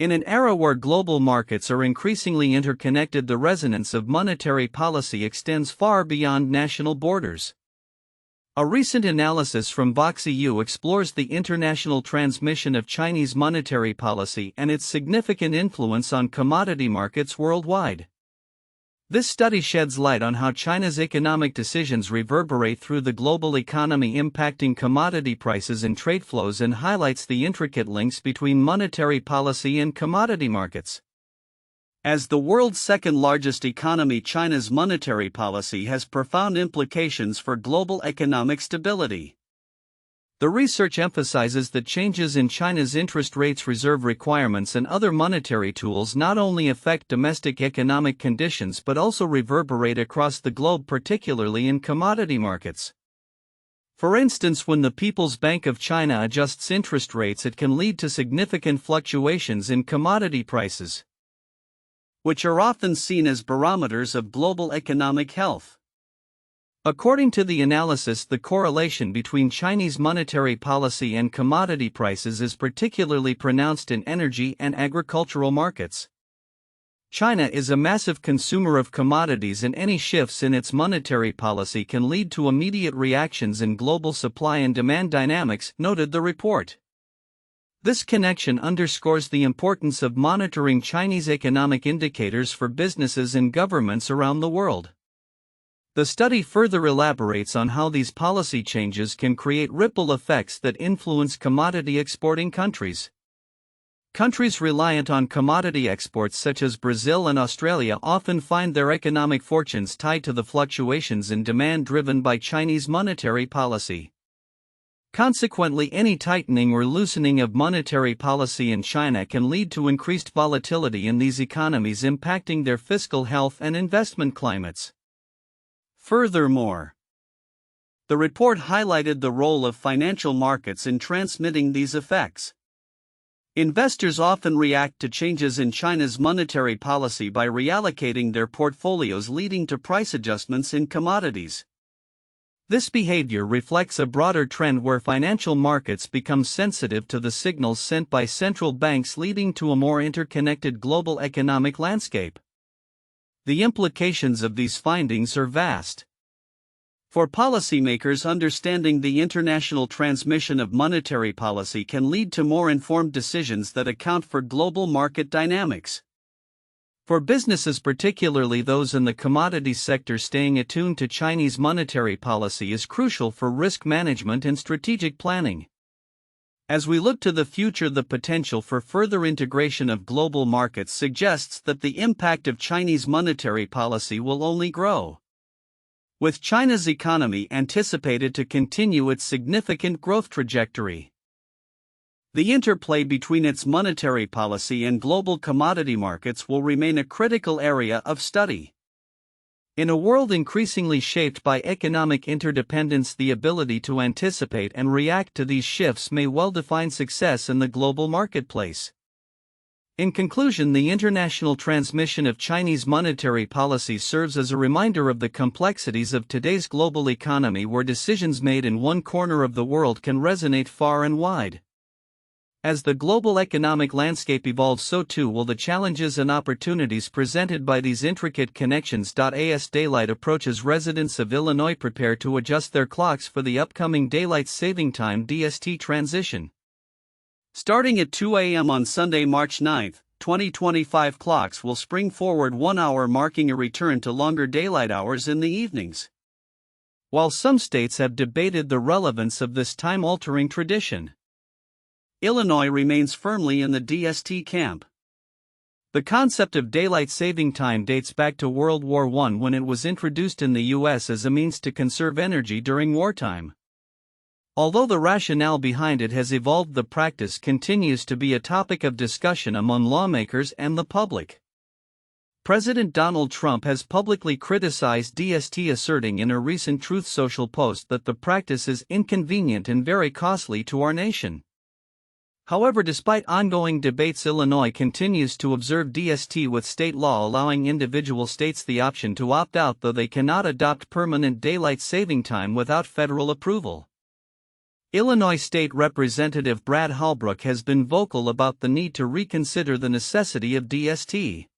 In an era where global markets are increasingly interconnected, the resonance of monetary policy extends far beyond national borders. A recent analysis from VoxEU explores the international transmission of Chinese monetary policy and its significant influence on commodity markets worldwide. This study sheds light on how China's economic decisions reverberate through the global economy, impacting commodity prices and trade flows, and highlights the intricate links between monetary policy and commodity markets. As the world's second-largest economy, China's monetary policy has profound implications for global economic stability. The research emphasizes that changes in China's interest rates, reserve requirements, and other monetary tools not only affect domestic economic conditions but also reverberate across the globe, particularly in commodity markets. For instance, when the People's Bank of China adjusts interest rates, it can lead to significant fluctuations in commodity prices, which are often seen as barometers of global economic health. According to the analysis, the correlation between Chinese monetary policy and commodity prices is particularly pronounced in energy and agricultural markets. China is a massive consumer of commodities, and any shifts in its monetary policy can lead to immediate reactions in global supply and demand dynamics, noted the report. This connection underscores the importance of monitoring Chinese economic indicators for businesses and governments around the world. The study further elaborates on how these policy changes can create ripple effects that influence commodity exporting countries. Countries reliant on commodity exports such as Brazil and Australia often find their economic fortunes tied to the fluctuations in demand driven by Chinese monetary policy. Consequently, any tightening or loosening of monetary policy in China can lead to increased volatility in these economies, impacting their fiscal health and investment climates. Furthermore, the report highlighted the role of financial markets in transmitting these effects. Investors often react to changes in China's monetary policy by reallocating their portfolios, leading to price adjustments in commodities. This behavior reflects a broader trend where financial markets become sensitive to the signals sent by central banks, leading to a more interconnected global economic landscape. The implications of these findings are vast. For policymakers, understanding the international transmission of monetary policy can lead to more informed decisions that account for global market dynamics. For businesses, particularly those in the commodities sector, staying attuned to Chinese monetary policy is crucial for risk management and strategic planning. As we look to the future, the potential for further integration of global markets suggests that the impact of Chinese monetary policy will only grow. With China's economy anticipated to continue its significant growth trajectory, the interplay between its monetary policy and global commodity markets will remain a critical area of study. In a world increasingly shaped by economic interdependence, the ability to anticipate and react to these shifts may well define success in the global marketplace. In conclusion, the international transmission of Chinese monetary policy serves as a reminder of the complexities of today's global economy, where decisions made in one corner of the world can resonate far and wide. As the global economic landscape evolves, so too will the challenges and opportunities presented by these intricate connections. As daylight approaches, residents of Illinois prepare to adjust their clocks for the upcoming Daylight Saving Time (DST) transition. Starting at 2 a.m. on Sunday, March 9, 2025, clocks will spring forward 1 hour, marking a return to longer daylight hours in the evenings. While some states have debated the relevance of this time-altering tradition, Illinois remains firmly in the DST camp. The concept of daylight saving time dates back to World War I, when it was introduced in the U.S. as a means to conserve energy during wartime. Although the rationale behind it has evolved, the practice continues to be a topic of discussion among lawmakers and the public. President Donald Trump has publicly criticized DST, asserting in a recent Truth Social post that the practice is inconvenient and very costly to our nation. However, despite ongoing debates, Illinois continues to observe DST, with state law allowing individual states the option to opt out, though they cannot adopt permanent daylight saving time without federal approval. Illinois State Representative Brad Halbrook has been vocal about the need to reconsider the necessity of DST.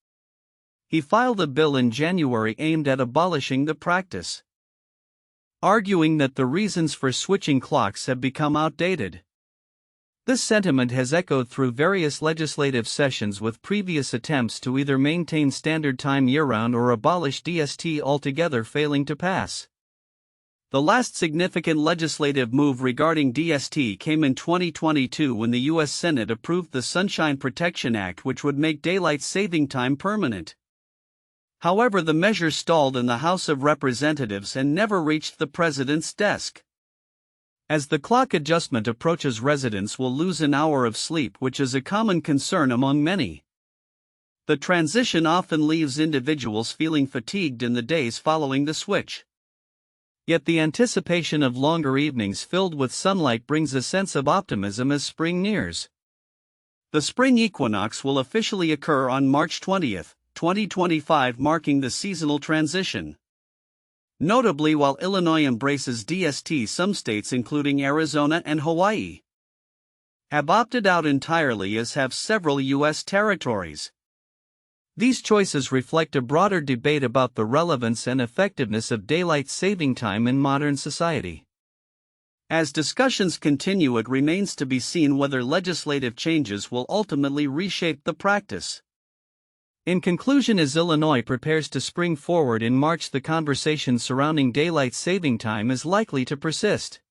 He filed a bill in January aimed at abolishing the practice, arguing that the reasons for switching clocks have become outdated. This sentiment has echoed through various legislative sessions, with previous attempts to either maintain standard time year-round or abolish DST altogether failing to pass. The last significant legislative move regarding DST came in 2022 when the U.S. Senate approved the Sunshine Protection Act, which would make daylight saving time permanent. However, the measure stalled in the House of Representatives and never reached the president's desk. As the clock adjustment approaches, residents will lose an hour of sleep, which is a common concern among many. The transition often leaves individuals feeling fatigued in the days following the switch. Yet the anticipation of longer evenings filled with sunlight brings a sense of optimism as spring nears. The spring equinox will officially occur on March 20, 2025, marking the seasonal transition. Notably, while Illinois embraces DST, some states including Arizona and Hawaii have opted out entirely, as have several U.S. territories. These choices reflect a broader debate about the relevance and effectiveness of daylight saving time in modern society. As discussions continue, it remains to be seen whether legislative changes will ultimately reshape the practice. In conclusion, as Illinois prepares to spring forward in March, the conversation surrounding daylight saving time is likely to persist.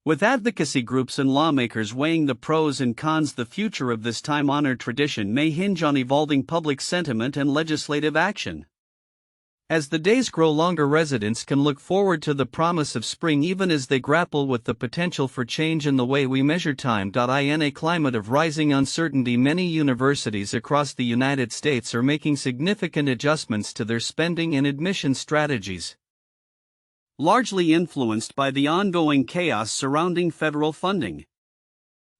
With advocacy groups and lawmakers weighing the pros and cons, the future of this time-honored tradition may hinge on evolving public sentiment and legislative action. As the days grow longer, residents can look forward to the promise of spring even as they grapple with the potential for change in the way we measure time. In a climate of rising uncertainty, many universities across the United States are making significant adjustments to their spending and admission strategies, largely influenced by the ongoing chaos surrounding federal funding.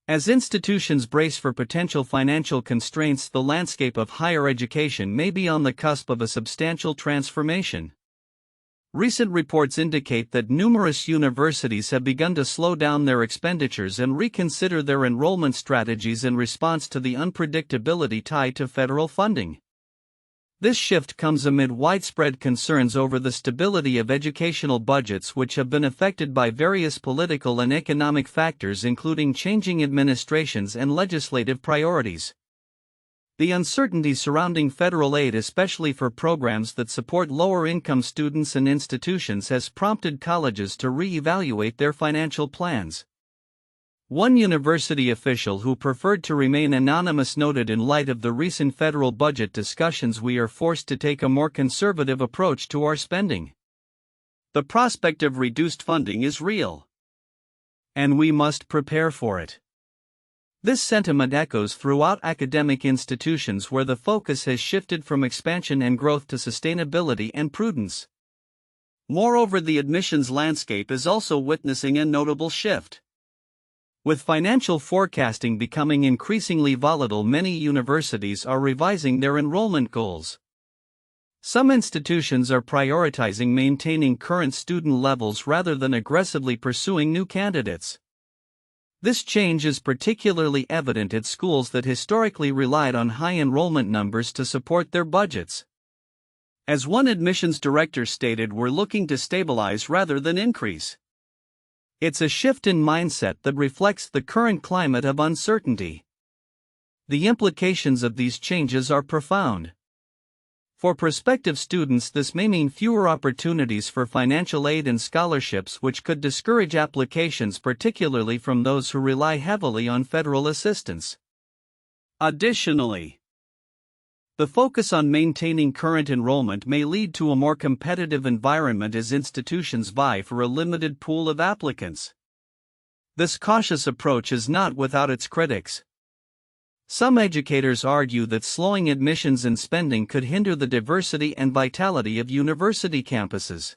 As institutions brace for potential financial constraints, the landscape of higher education may be on the cusp of a substantial transformation. Recent reports indicate that numerous universities have begun to slow down their expenditures and reconsider their enrollment strategies in response to the unpredictability tied to federal funding. This shift comes amid widespread concerns over the stability of educational budgets, which have been affected by various political and economic factors, including changing administrations and legislative priorities. The uncertainty surrounding federal aid, especially for programs that support lower-income students and institutions, has prompted colleges to re-evaluate their financial plans. One university official who preferred to remain anonymous noted, "In light of the recent federal budget discussions, we are forced to take a more conservative approach to our spending. The prospect of reduced funding is real, and we must prepare for it." This sentiment echoes throughout academic institutions, where the focus has shifted from expansion and growth to sustainability and prudence. Moreover, the admissions landscape is also witnessing a notable shift. With financial forecasting becoming increasingly volatile, many universities are revising their enrollment goals. Some institutions are prioritizing maintaining current student levels rather than aggressively pursuing new candidates. This change is particularly evident at schools that historically relied on high enrollment numbers to support their budgets. As one admissions director stated, "We're looking to stabilize rather than increase." It's a shift in mindset that reflects the current climate of uncertainty. The implications of these changes are profound. For prospective students, this may mean fewer opportunities for financial aid and scholarships, which could discourage applications, particularly from those who rely heavily on federal assistance. Additionally, the focus on maintaining current enrollment may lead to a more competitive environment as institutions vie for a limited pool of applicants. This cautious approach is not without its critics. Some educators argue that slowing admissions and spending could hinder the diversity and vitality of university campuses.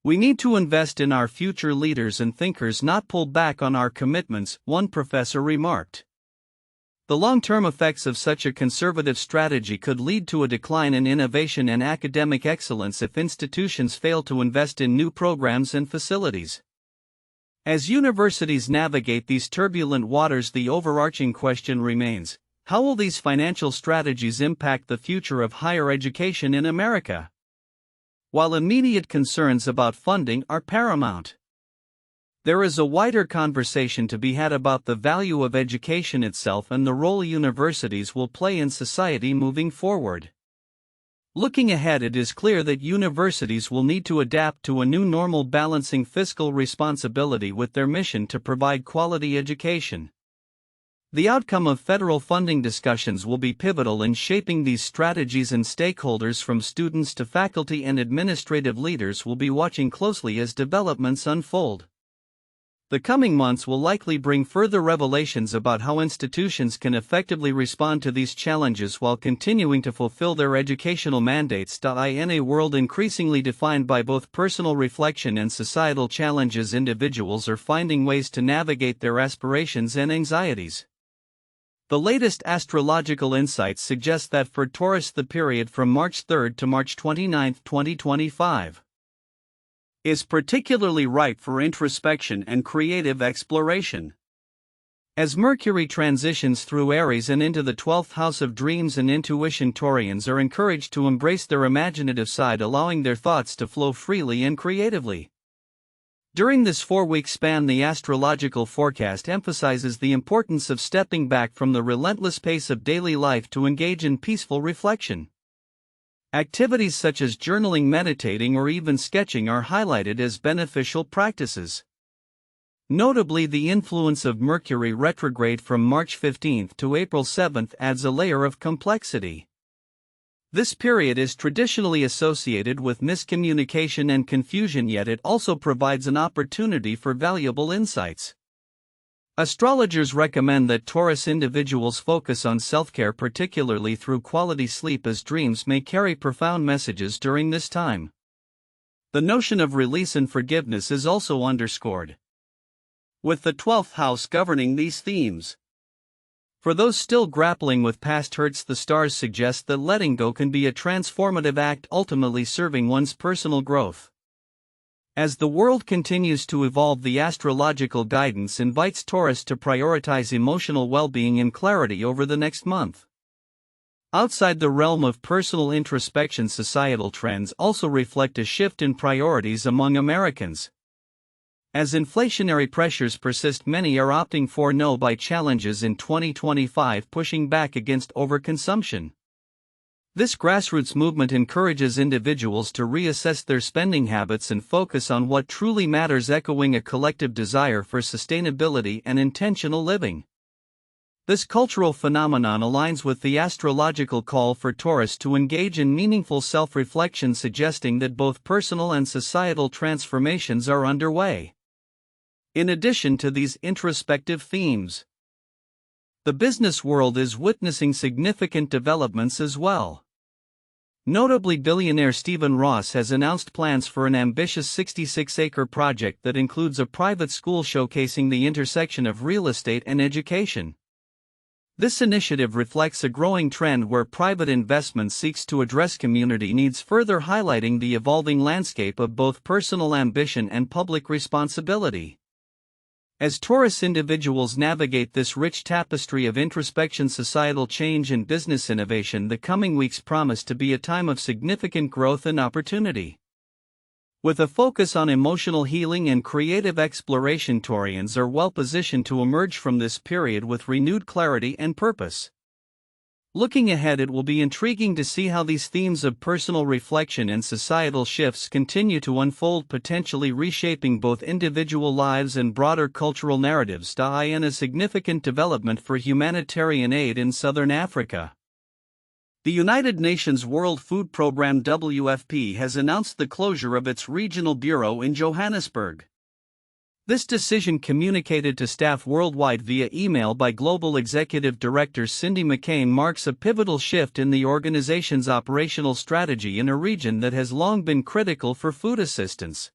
"We need to invest in our future leaders and thinkers, not pull back on our commitments," one professor remarked. The long-term effects of such a conservative strategy could lead to a decline in innovation and academic excellence if institutions fail to invest in new programs and facilities. As universities navigate these turbulent waters, the overarching question remains: how will these financial strategies impact the future of higher education in America? While immediate concerns about funding are paramount, there is a wider conversation to be had about the value of education itself and the role universities will play in society moving forward. Looking ahead, it is clear that universities will need to adapt to a new normal, balancing fiscal responsibility with their mission to provide quality education. The outcome of federal funding discussions will be pivotal in shaping these strategies, and stakeholders from students to faculty and administrative leaders will be watching closely as developments unfold. The coming months will likely bring further revelations about how institutions can effectively respond to these challenges while continuing to fulfill their educational mandates. In a world increasingly defined by both personal reflection and societal challenges, individuals are finding ways to navigate their aspirations and anxieties. The latest astrological insights suggest that for Taurus, the period from March 3 to March 29, 2025, is particularly ripe for introspection and creative exploration. As Mercury transitions through Aries and into the 12th house of dreams and intuition, Taurians are encouraged to embrace their imaginative side, allowing their thoughts to flow freely and creatively. During this 4-week span, the astrological forecast emphasizes the importance of stepping back from the relentless pace of daily life to engage in peaceful reflection. Activities such as journaling, meditating, or even sketching are highlighted as beneficial practices. Notably, the influence of Mercury retrograde from March 15 to April 7 adds a layer of complexity. This period is traditionally associated with miscommunication and confusion, yet it also provides an opportunity for valuable insights. Astrologers recommend that Taurus individuals focus on self-care, particularly through quality sleep, as dreams may carry profound messages during this time. The notion of release and forgiveness is also underscored, with the 12th house governing these themes. For those still grappling with past hurts, the stars suggest that letting go can be a transformative act, ultimately serving one's personal growth. As the world continues to evolve, the astrological guidance invites Taurus to prioritize emotional well-being and clarity over the next month. Outside the realm of personal introspection, societal trends also reflect a shift in priorities among Americans. As inflationary pressures persist, many are opting for no-buy challenges in 2025, pushing back against overconsumption. This grassroots movement encourages individuals to reassess their spending habits and focus on what truly matters, echoing a collective desire for sustainability and intentional living. This cultural phenomenon aligns with the astrological call for Taurus to engage in meaningful self-reflection, suggesting that both personal and societal transformations are underway. In addition to these introspective themes, the business world is witnessing significant developments as well. Notably, billionaire Stephen Ross has announced plans for an ambitious 66-acre project that includes a private school showcasing the intersection of real estate and education. This initiative reflects a growing trend where private investment seeks to address community needs, further highlighting the evolving landscape of both personal ambition and public responsibility. As Taurus individuals navigate this rich tapestry of introspection, societal change, and business innovation, the coming weeks promise to be a time of significant growth and opportunity. With a focus on emotional healing and creative exploration, Taurians are well positioned to emerge from this period with renewed clarity and purpose. Looking ahead, it will be intriguing to see how these themes of personal reflection and societal shifts continue to unfold, potentially reshaping both individual lives and broader cultural narratives. In a significant development for humanitarian aid in southern Africa, the United Nations World Food Programme (WFP) has announced the closure of its regional bureau in Johannesburg. This decision, communicated to staff worldwide via email by Global Executive Director Cindy McCain, marks a pivotal shift in the organization's operational strategy in a region that has long been critical for food assistance.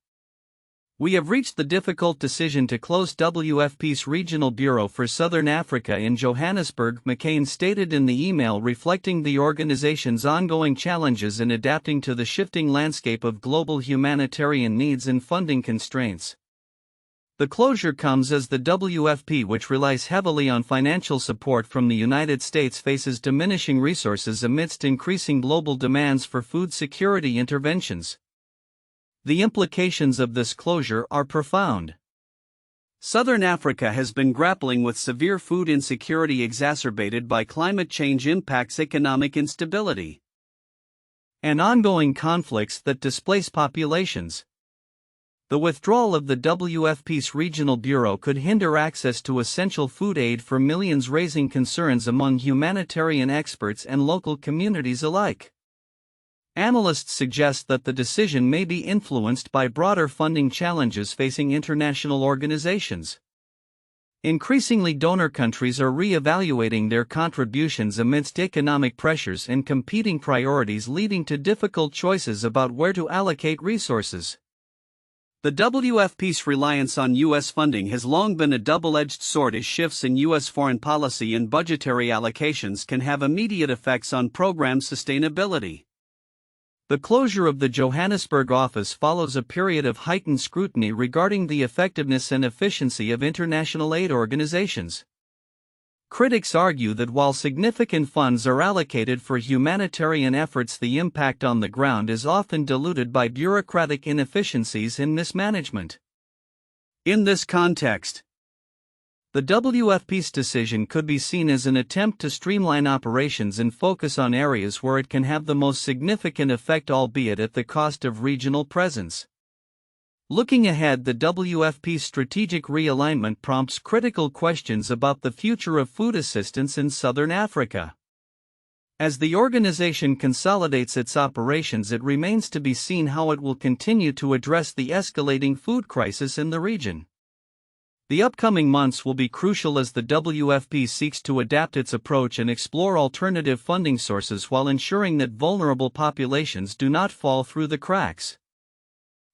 "We have reached the difficult decision to close WFP's regional bureau for Southern Africa in Johannesburg," McCain stated in the email, reflecting the organization's ongoing challenges in adapting to the shifting landscape of global humanitarian needs and funding constraints. The closure comes as the WFP, which relies heavily on financial support from the United States, faces diminishing resources amidst increasing global demands for food security interventions. The implications of this closure are profound. Southern Africa has been grappling with severe food insecurity exacerbated by climate change impacts, economic instability, and ongoing conflicts that displace populations. The withdrawal of the WFP's regional bureau could hinder access to essential food aid for millions, raising concerns among humanitarian experts and local communities alike. Analysts suggest that the decision may be influenced by broader funding challenges facing international organizations. Increasingly, donor countries are re-evaluating their contributions amidst economic pressures and competing priorities, leading to difficult choices about where to allocate resources. The WFP's reliance on U.S. funding has long been a double-edged sword, as shifts in U.S. foreign policy and budgetary allocations can have immediate effects on program sustainability. The closure of the Johannesburg office follows a period of heightened scrutiny regarding the effectiveness and efficiency of international aid organizations. Critics argue that while significant funds are allocated for humanitarian efforts, the impact on the ground is often diluted by bureaucratic inefficiencies and mismanagement. In this context, the WFP's decision could be seen as an attempt to streamline operations and focus on areas where it can have the most significant effect, albeit at the cost of regional presence. Looking ahead, the WFP's strategic realignment prompts critical questions about the future of food assistance in Southern Africa. As the organization consolidates its operations, it remains to be seen how it will continue to address the escalating food crisis in the region. The upcoming months will be crucial as the WFP seeks to adapt its approach and explore alternative funding sources while ensuring that vulnerable populations do not fall through the cracks.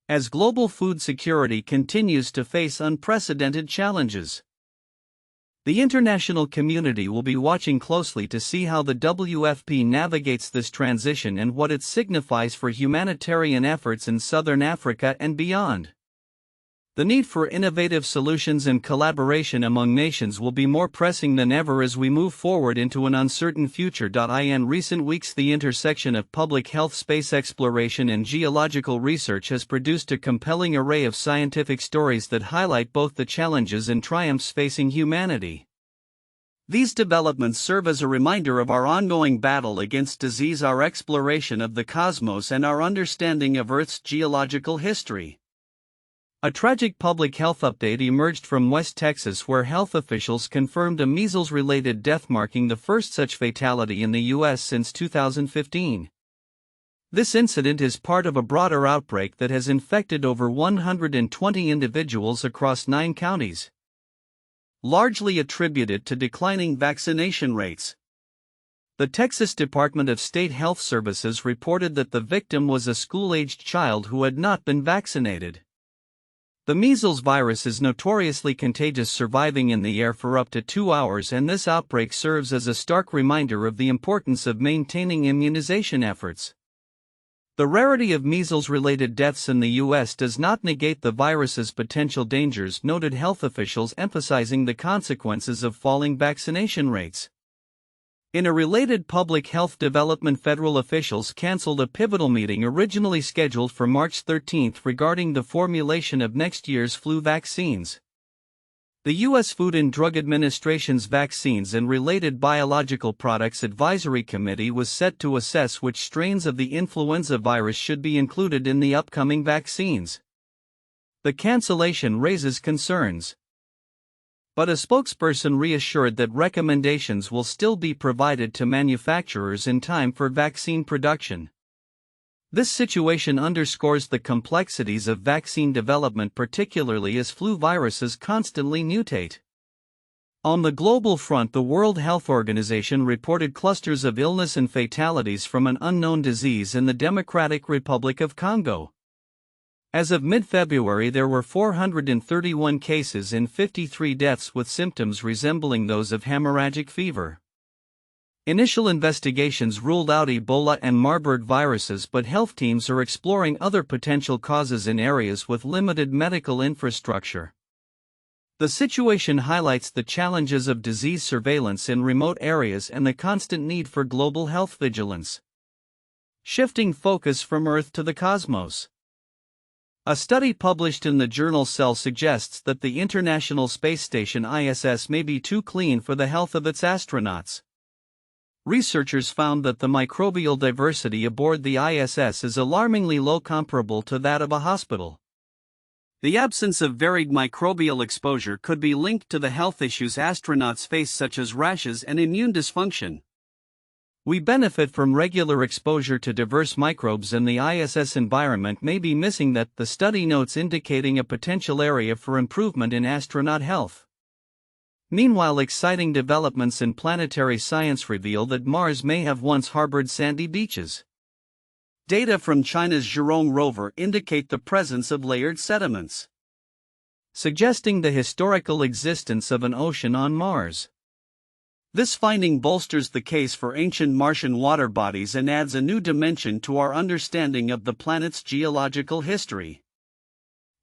As global food security continues to face unprecedented challenges, the international community will be watching closely to see how the WFP navigates this transition and what it signifies for humanitarian efforts in Southern Africa and beyond. The need for innovative solutions and collaboration among nations will be more pressing than ever as we move forward into an uncertain future. In recent weeks, the intersection of public health, space exploration, and geological research has produced a compelling array of scientific stories that highlight both the challenges and triumphs facing humanity. These developments serve as a reminder of our ongoing battle against disease, our exploration of the cosmos, and our understanding of Earth's geological history. A tragic public health update emerged from West Texas, where health officials confirmed a measles-related death, marking the first such fatality in the U.S. since 2015. This incident is part of a broader outbreak that has infected over 120 individuals across 9 counties, largely attributed to declining vaccination rates. The Texas Department of State Health Services reported that the victim was a school-aged child who had not been vaccinated. The measles virus is notoriously contagious, surviving in the air for up to 2 hours, and this outbreak serves as a stark reminder of the importance of maintaining immunization efforts. The rarity of measles-related deaths in the U.S. does not negate the virus's potential dangers, noted health officials, emphasizing the consequences of falling vaccination rates. In a related public health development, federal officials canceled a pivotal meeting originally scheduled for March 13 regarding the formulation of next year's flu vaccines. The U.S. Food and Drug Administration's Vaccines and Related Biological Products Advisory Committee was set to assess which strains of the influenza virus should be included in the upcoming vaccines. The cancellation raises concerns, but a spokesperson reassured that recommendations will still be provided to manufacturers in time for vaccine production. This situation underscores the complexities of vaccine development, particularly as flu viruses constantly mutate. On the global front, the World Health Organization reported clusters of illness and fatalities from an unknown disease in the Democratic Republic of Congo. As of mid-February, there were 431 cases and 53 deaths with symptoms resembling those of hemorrhagic fever. Initial investigations ruled out Ebola and Marburg viruses, but health teams are exploring other potential causes in areas with limited medical infrastructure. The situation highlights the challenges of disease surveillance in remote areas and the constant need for global health vigilance. Shifting focus from Earth to the cosmos. A study published in the journal Cell suggests that the International Space Station ISS may be too clean for the health of its astronauts. Researchers found that the microbial diversity aboard the ISS is alarmingly low, comparable to that of a hospital. The absence of varied microbial exposure could be linked to the health issues astronauts face, such as rashes and immune dysfunction. We benefit from regular exposure to diverse microbes, and the ISS environment may be missing that, the study notes, indicating a potential area for improvement in astronaut health. Meanwhile, exciting developments in planetary science reveal that Mars may have once harbored sandy beaches. Data from China's Zhurong rover indicate the presence of layered sediments, suggesting the historical existence of an ocean on Mars. This finding bolsters the case for ancient Martian water bodies and adds a new dimension to our understanding of the planet's geological history.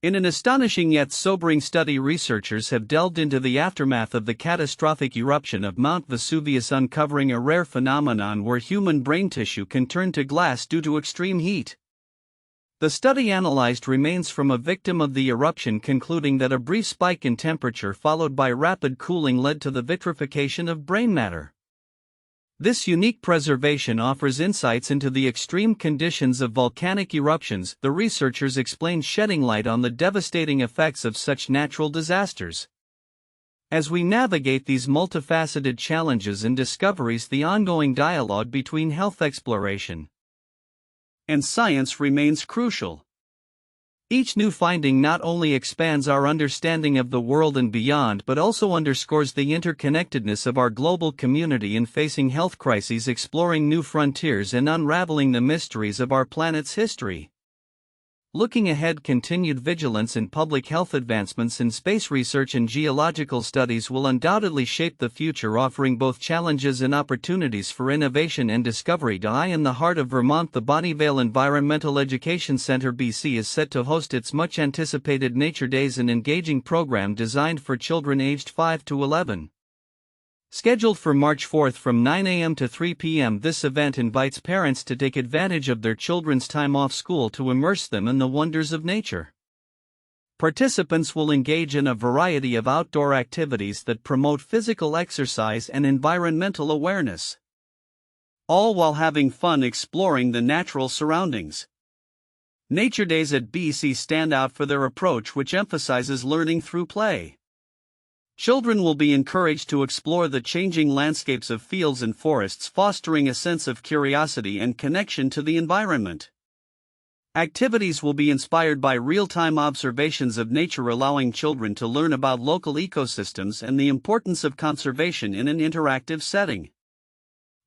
In an astonishing yet sobering study, researchers have delved into the aftermath of the catastrophic eruption of Mount Vesuvius, uncovering a rare phenomenon where human brain tissue can turn to glass due to extreme heat. The study analyzed remains from a victim of the eruption, concluding that a brief spike in temperature followed by rapid cooling led to the vitrification of brain matter. This unique preservation offers insights into the extreme conditions of volcanic eruptions, the researchers explained, shedding light on the devastating effects of such natural disasters. As we navigate these multifaceted challenges and discoveries, the ongoing dialogue between health exploration and science remains crucial. Each new finding not only expands our understanding of the world and beyond, but also underscores the interconnectedness of our global community in facing health crises, exploring new frontiers, and unraveling the mysteries of our planet's history. Looking ahead, continued vigilance in public health, advancements in space research, and geological studies will undoubtedly shape the future, offering both challenges and opportunities for innovation and discovery. In the heart of Vermont, the Bonnyvale Environmental Education Center BC is set to host its much-anticipated Nature Days, an engaging program designed for children aged 5 to 11. Scheduled for March 4 from 9 a.m. to 3 p.m., this event invites parents to take advantage of their children's time off school to immerse them in the wonders of nature. Participants will engage in a variety of outdoor activities that promote physical exercise and environmental awareness, all while having fun exploring the natural surroundings. Nature Days at BC stand out for their approach, which emphasizes learning through play. Children will be encouraged to explore the changing landscapes of fields and forests, fostering a sense of curiosity and connection to the environment. Activities will be inspired by real-time observations of nature, allowing children to learn about local ecosystems and the importance of conservation in an interactive setting.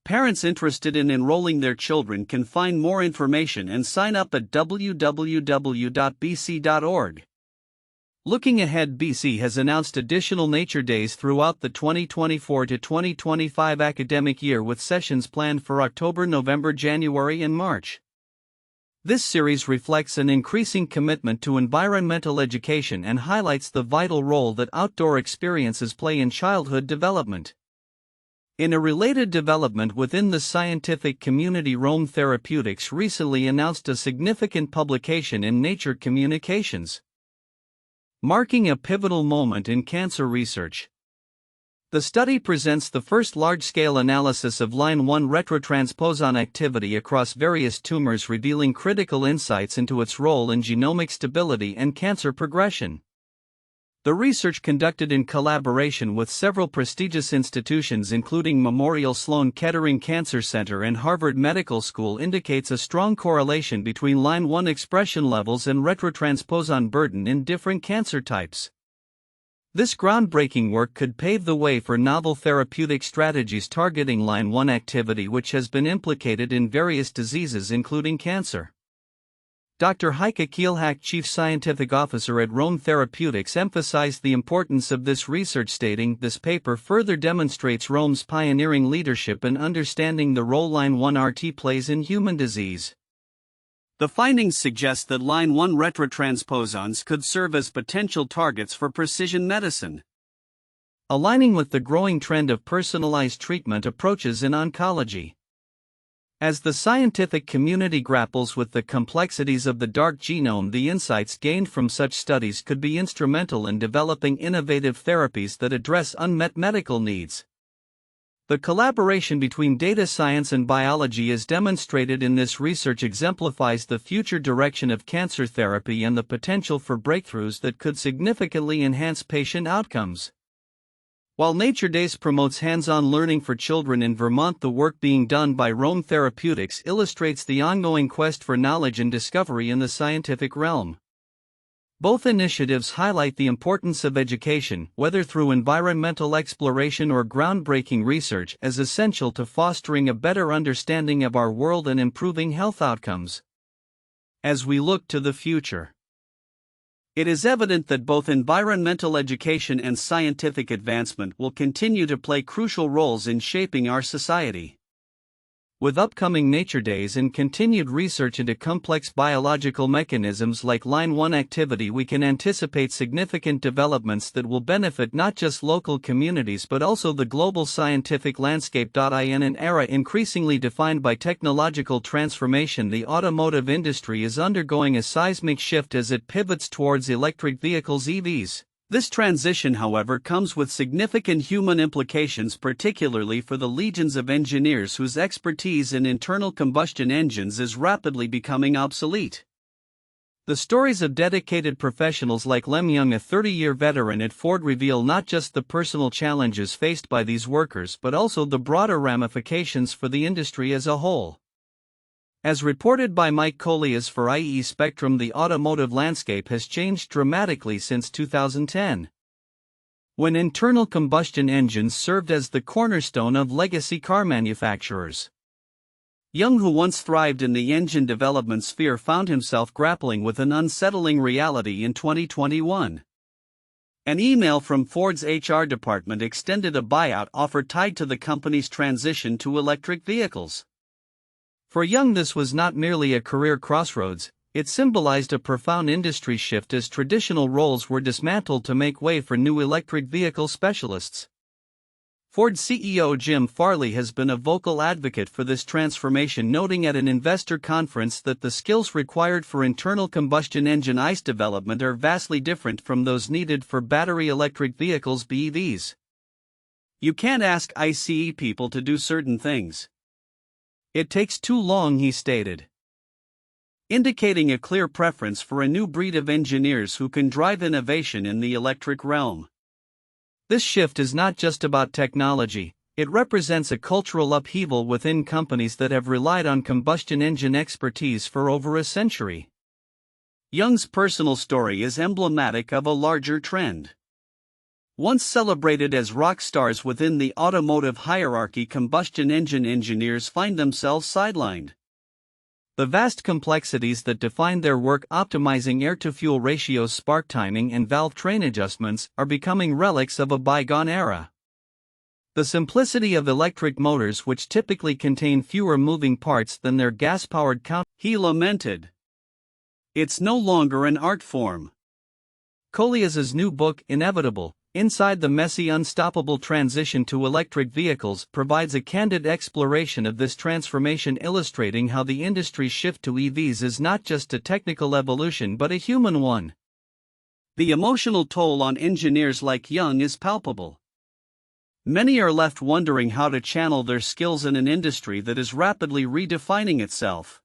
Parents interested in enrolling their children can find more information and sign up at www.bc.org. Looking ahead, BC has announced additional Nature Days throughout the 2024 to 2025 academic year, with sessions planned for October, November, January, and March. This series reflects an increasing commitment to environmental education and highlights the vital role that outdoor experiences play in childhood development. In a related development within the scientific community, Rome Therapeutics recently announced a significant publication in Nature Communications, marking a pivotal moment in cancer research. The study presents the first large-scale analysis of line 1 retrotransposon activity across various tumors, revealing critical insights into its role in genomic stability and cancer progression. The research, conducted in collaboration with several prestigious institutions including Memorial Sloan Kettering Cancer Center and Harvard Medical School, indicates a strong correlation between line 1 expression levels and retrotransposon burden in different cancer types. This groundbreaking work could pave the way for novel therapeutic strategies targeting line 1 activity, which has been implicated in various diseases including cancer. Dr. Heike Kielhack, Chief Scientific Officer at Rome Therapeutics, emphasized the importance of this research, stating, "This paper further demonstrates Rome's pioneering leadership in understanding the role line 1 RT plays in human disease. The findings suggest that line 1 retrotransposons could serve as potential targets for precision medicine, aligning with the growing trend of personalized treatment approaches in oncology. As the scientific community grapples with the complexities of the dark genome, the insights gained from such studies could be instrumental in developing innovative therapies that address unmet medical needs. The collaboration between data science and biology as demonstrated in this research exemplifies the future direction of cancer therapy and the potential for breakthroughs that could significantly enhance patient outcomes. While Nature Days promotes hands-on learning for children in Vermont, the work being done by Rome Therapeutics illustrates the ongoing quest for knowledge and discovery in the scientific realm. Both initiatives highlight the importance of education, whether through environmental exploration or groundbreaking research, as essential to fostering a better understanding of our world and improving health outcomes. As we look to the future, it is evident that both environmental education and scientific advancement will continue to play crucial roles in shaping our society. With upcoming Nature Days and continued research into complex biological mechanisms like line 1 activity, we can anticipate significant developments that will benefit not just local communities but also the global scientific landscape. In an era increasingly defined by technological transformation, the automotive industry is undergoing a seismic shift as it pivots towards electric vehicles (EVs). This transition, however, comes with significant human implications, particularly for the legions of engineers whose expertise in internal combustion engines is rapidly becoming obsolete. The stories of dedicated professionals like Lem Young, a 30-year veteran at Ford, reveal not just the personal challenges faced by these workers but also the broader ramifications for the industry as a whole. As reported by Mike Colias for IE Spectrum, the automotive landscape has changed dramatically since 2010, when internal combustion engines served as the cornerstone of legacy car manufacturers. Young, who once thrived in the engine development sphere, found himself grappling with an unsettling reality in 2021. An email from Ford's HR department extended a buyout offer tied to the company's transition to electric vehicles. For Young, this was not merely a career crossroads, it symbolized a profound industry shift as traditional roles were dismantled to make way for new electric vehicle specialists. Ford CEO Jim Farley has been a vocal advocate for this transformation, noting at an investor conference that the skills required for internal combustion engine ICE development are vastly different from those needed for battery electric vehicles (BEVs). You can't ask ICE people to do certain things. It takes too long, he stated, indicating a clear preference for a new breed of engineers who can drive innovation in the electric realm. This shift is not just about technology, it represents a cultural upheaval within companies that have relied on combustion engine expertise for over a century. Young's personal story is emblematic of a larger trend. Once celebrated as rock stars within the automotive hierarchy, combustion engine engineers find themselves sidelined. The vast complexities that define their work, optimizing air-to-fuel ratios, spark timing, and valve train adjustments, are becoming relics of a bygone era. The simplicity of electric motors, which typically contain fewer moving parts than their gas-powered counterparts, he lamented. It's no longer an art form. Colias's new book, Inevitable: Inside the Messy Unstoppable Transition to Electric Vehicles, provides a candid exploration of this transformation, illustrating how the industry's shift to EVs is not just a technical evolution but a human one. The emotional toll on engineers like Young is palpable. Many are left wondering how to channel their skills in an industry that is rapidly redefining itself.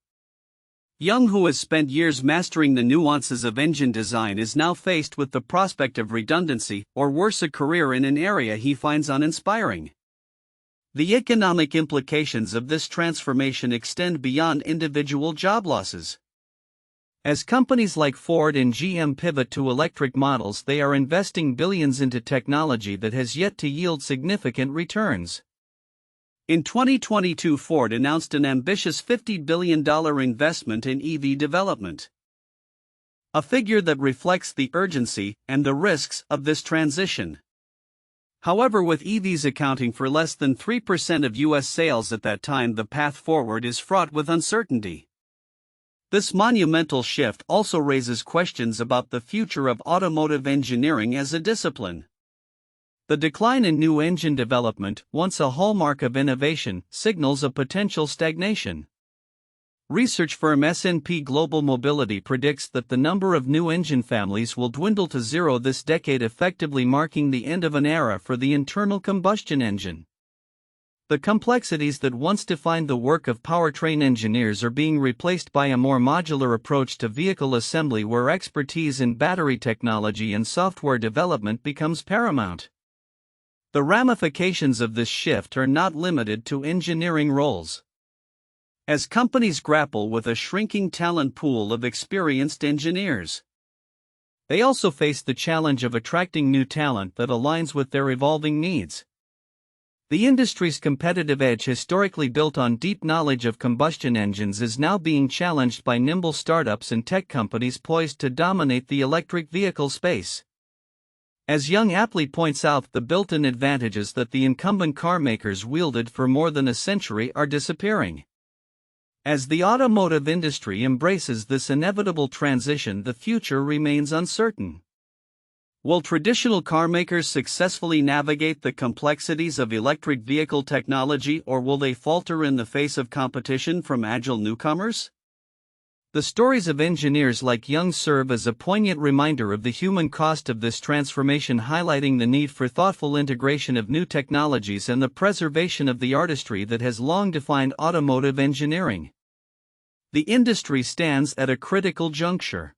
Young, who has spent years mastering the nuances of engine design, is now faced with the prospect of redundancy, or worse, a career in an area he finds uninspiring. The economic implications of this transformation extend beyond individual job losses. As companies like Ford and GM pivot to electric models, they are investing billions into technology that has yet to yield significant returns. In 2022, Ford announced an ambitious $50 billion investment in EV development, a figure that reflects the urgency and the risks of this transition. However, with EVs accounting for less than 3% of U.S. sales at that time, the path forward is fraught with uncertainty. This monumental shift also raises questions about the future of automotive engineering as a discipline. The decline in new engine development, once a hallmark of innovation, signals a potential stagnation. Research firm S&P Global Mobility predicts that the number of new engine families will dwindle to zero this decade, effectively marking the end of an era for the internal combustion engine. The complexities that once defined the work of powertrain engineers are being replaced by a more modular approach to vehicle assembly, where expertise in battery technology and software development becomes paramount. The ramifications of this shift are not limited to engineering roles. As companies grapple with a shrinking talent pool of experienced engineers, they also face the challenge of attracting new talent that aligns with their evolving needs. The industry's competitive edge, historically built on deep knowledge of combustion engines, is now being challenged by nimble startups and tech companies poised to dominate the electric vehicle space. As Young aptly points out, the built-in advantages that the incumbent car makers wielded for more than a century are disappearing. As the automotive industry embraces this inevitable transition, the future remains uncertain. Will traditional car makers successfully navigate the complexities of electric vehicle technology, or will they falter in the face of competition from agile newcomers? The stories of engineers like Young serve as a poignant reminder of the human cost of this transformation, highlighting the need for thoughtful integration of new technologies and the preservation of the artistry that has long defined automotive engineering. The industry stands at a critical juncture,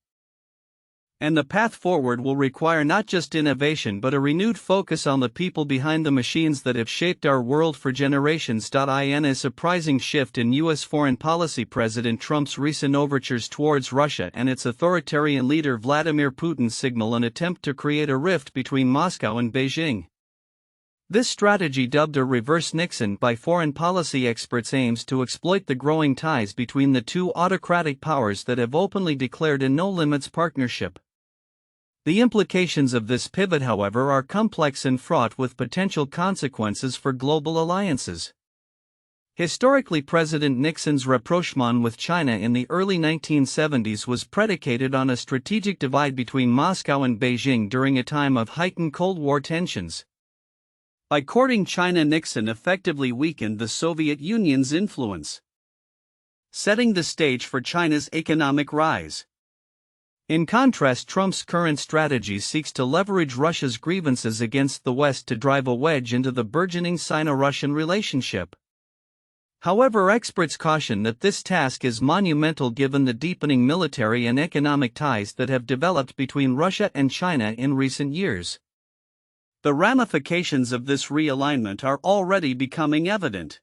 and the path forward will require not just innovation but a renewed focus on the people behind the machines that have shaped our world for generations. In a surprising shift in U.S. foreign policy, President Trump's recent overtures towards Russia and its authoritarian leader Vladimir Putin signal an attempt to create a rift between Moscow and Beijing. This strategy, dubbed a reverse Nixon by foreign policy experts, aims to exploit the growing ties between the two autocratic powers that have openly declared a no-limits partnership. The implications of this pivot, however, are complex and fraught with potential consequences for global alliances. Historically, President Nixon's rapprochement with China in the early 1970s was predicated on a strategic divide between Moscow and Beijing during a time of heightened Cold War tensions. By courting China, Nixon effectively weakened the Soviet Union's influence, setting the stage for China's economic rise. In contrast, Trump's current strategy seeks to leverage Russia's grievances against the West to drive a wedge into the burgeoning Sino-Russian relationship. However, experts caution that this task is monumental given the deepening military and economic ties that have developed between Russia and China in recent years. The ramifications of this realignment are already becoming evident.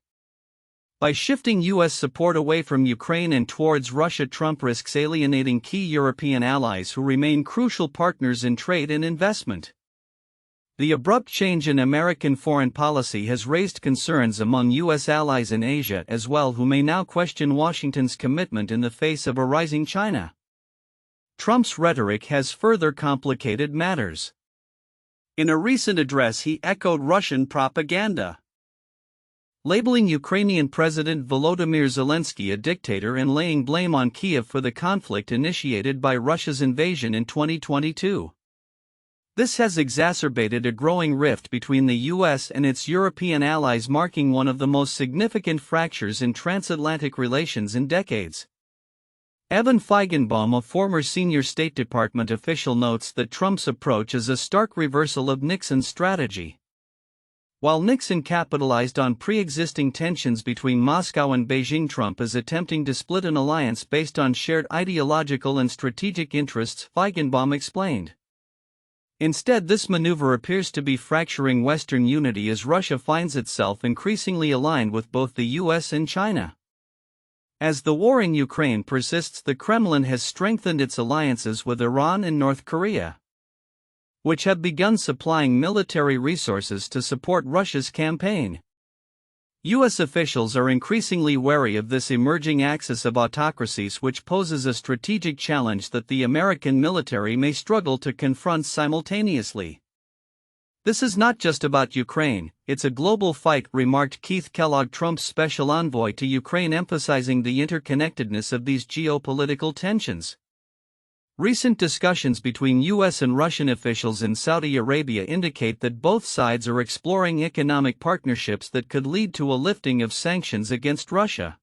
By shifting U.S. support away from Ukraine and towards Russia, Trump risks alienating key European allies who remain crucial partners in trade and investment. The abrupt change in American foreign policy has raised concerns among U.S. allies in Asia as well, who may now question Washington's commitment in the face of a rising China. Trump's rhetoric has further complicated matters. In a recent address, he echoed Russian propaganda, labeling Ukrainian President Volodymyr Zelensky a dictator and laying blame on Kiev for the conflict initiated by Russia's invasion in 2022. This has exacerbated a growing rift between the U.S. and its European allies, marking one of the most significant fractures in transatlantic relations in decades. Evan Feigenbaum, a former senior State Department official, notes that Trump's approach is a stark reversal of Nixon's strategy. While Nixon capitalized on pre-existing tensions between Moscow and Beijing, Trump is attempting to split an alliance based on shared ideological and strategic interests, Feigenbaum explained. Instead, this maneuver appears to be fracturing Western unity as Russia finds itself increasingly aligned with both the US and China. As the war in Ukraine persists, the Kremlin has strengthened its alliances with Iran and North Korea, which have begun supplying military resources to support Russia's campaign. U.S. officials are increasingly wary of this emerging axis of autocracies, which poses a strategic challenge that the American military may struggle to confront simultaneously. "This is not just about Ukraine, it's a global fight," remarked Keith Kellogg, Trump's special envoy to Ukraine, emphasizing the interconnectedness of these geopolitical tensions. Recent discussions between U.S. and Russian officials in Saudi Arabia indicate that both sides are exploring economic partnerships that could lead to a lifting of sanctions against Russia.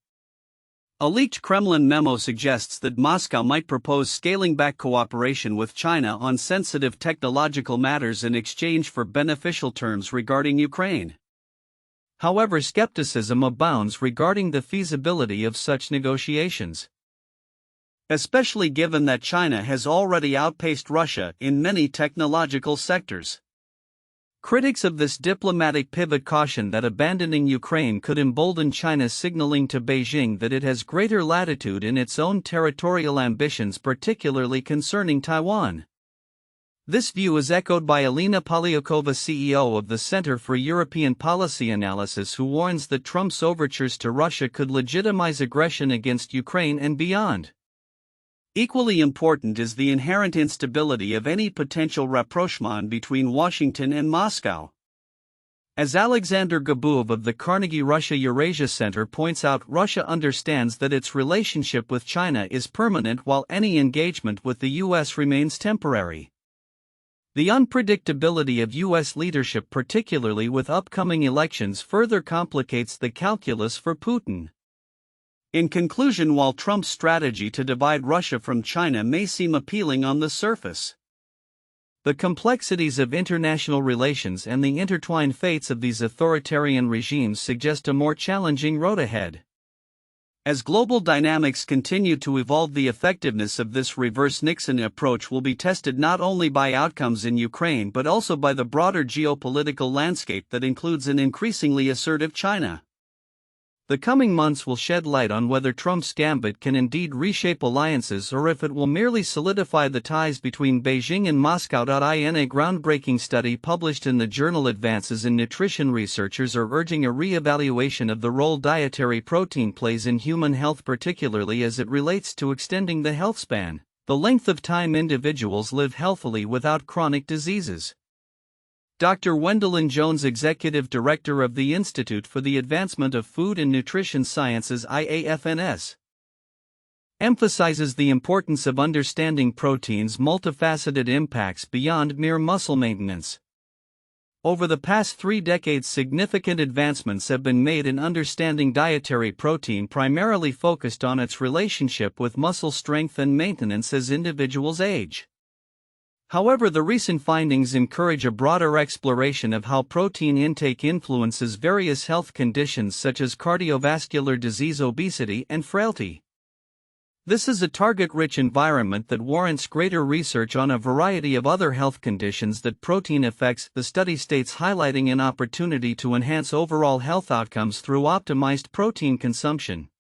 A leaked Kremlin memo suggests that Moscow might propose scaling back cooperation with China on sensitive technological matters in exchange for beneficial terms regarding Ukraine. However, skepticism abounds regarding the feasibility of such negotiations, especially given that China has already outpaced Russia in many technological sectors. Critics of this diplomatic pivot caution that abandoning Ukraine could embolden China, signaling to Beijing that it has greater latitude in its own territorial ambitions, particularly concerning Taiwan. This view is echoed by Alina Polyakova, CEO of the Center for European Policy Analysis, who warns that Trump's overtures to Russia could legitimize aggression against Ukraine and beyond. Equally important is the inherent instability of any potential rapprochement between Washington and Moscow. As Alexander Gabuev of the Carnegie Russia-Eurasia Center points out, Russia understands that its relationship with China is permanent while any engagement with the U.S. remains temporary. The unpredictability of U.S. leadership, particularly with upcoming elections, further complicates the calculus for Putin. In conclusion, while Trump's strategy to divide Russia from China may seem appealing on the surface, the complexities of international relations and the intertwined fates of these authoritarian regimes suggest a more challenging road ahead. As global dynamics continue to evolve, the effectiveness of this reverse Nixon approach will be tested not only by outcomes in Ukraine but also by the broader geopolitical landscape that includes an increasingly assertive China. The coming months will shed light on whether Trump's gambit can indeed reshape alliances or if it will merely solidify the ties between Beijing and Moscow. In a groundbreaking study published in the journal Advances in Nutrition, researchers are urging a re-evaluation of the role dietary protein plays in human health, particularly as it relates to extending the health span, the length of time individuals live healthily without chronic diseases. Dr. Wendelin Jones, Executive Director of the Institute for the Advancement of Food and Nutrition Sciences (IAFNS), emphasizes the importance of understanding protein's multifaceted impacts beyond mere muscle maintenance. Over the past 3 decades, significant advancements have been made in understanding dietary protein, primarily focused on its relationship with muscle strength and maintenance as individuals age. However, the recent findings encourage a broader exploration of how protein intake influences various health conditions such as cardiovascular disease, obesity, and frailty. This is a target-rich environment that warrants greater research on a variety of other health conditions that protein affects, the study states, highlighting an opportunity to enhance overall health outcomes through optimized protein consumption.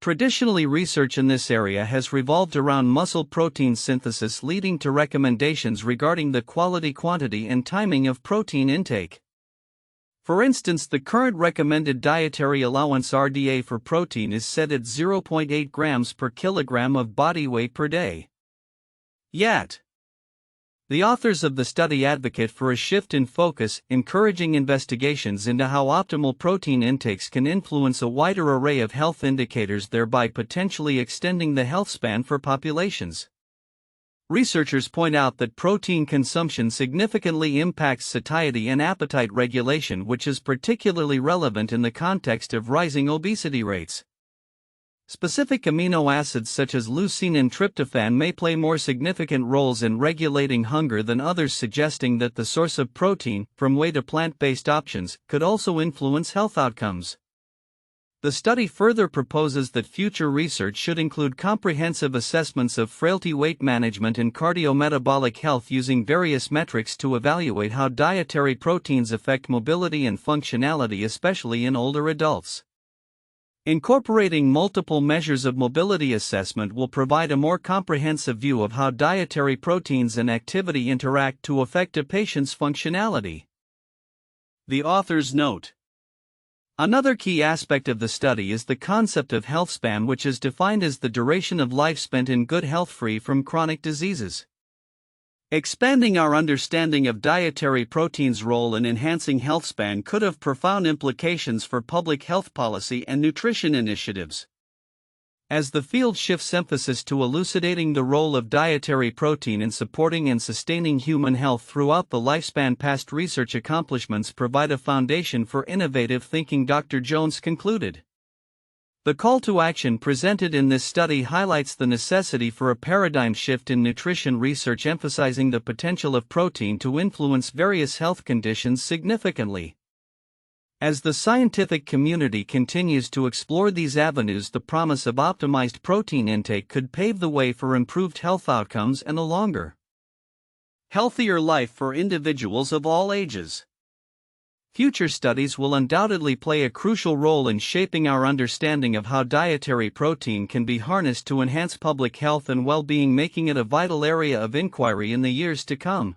Traditionally, research in this area has revolved around muscle protein synthesis, leading to recommendations regarding the quality, quantity, and timing of protein intake. For instance, the current recommended dietary allowance (RDA) for protein is set at 0.8 grams per kilogram of body weight per day. Yet, the authors of the study advocate for a shift in focus, encouraging investigations into how optimal protein intakes can influence a wider array of health indicators, thereby potentially extending the health span for populations. Researchers point out that protein consumption significantly impacts satiety and appetite regulation, which is particularly relevant in the context of rising obesity rates. Specific amino acids such as leucine and tryptophan may play more significant roles in regulating hunger than others, suggesting that the source of protein, from whey to plant-based options, could also influence health outcomes. The study further proposes that future research should include comprehensive assessments of frailty, weight management, and cardiometabolic health using various metrics to evaluate how dietary proteins affect mobility and functionality, especially in older adults. Incorporating multiple measures of mobility assessment will provide a more comprehensive view of how dietary proteins and activity interact to affect a patient's functionality. The authors note, another key aspect of the study is the concept of health span, which is defined as the duration of life spent in good health free from chronic diseases. Expanding our understanding of dietary protein's role in enhancing healthspan could have profound implications for public health policy and nutrition initiatives. As the field shifts emphasis to elucidating the role of dietary protein in supporting and sustaining human health throughout the lifespan, past research accomplishments provide a foundation for innovative thinking, Dr. Jones concluded. The call to action presented in this study highlights the necessity for a paradigm shift in nutrition research, emphasizing the potential of protein to influence various health conditions significantly. As the scientific community continues to explore these avenues, the promise of optimized protein intake could pave the way for improved health outcomes and a longer, healthier life for individuals of all ages. Future studies will undoubtedly play a crucial role in shaping our understanding of how dietary protein can be harnessed to enhance public health and well-being, making it a vital area of inquiry in the years to come.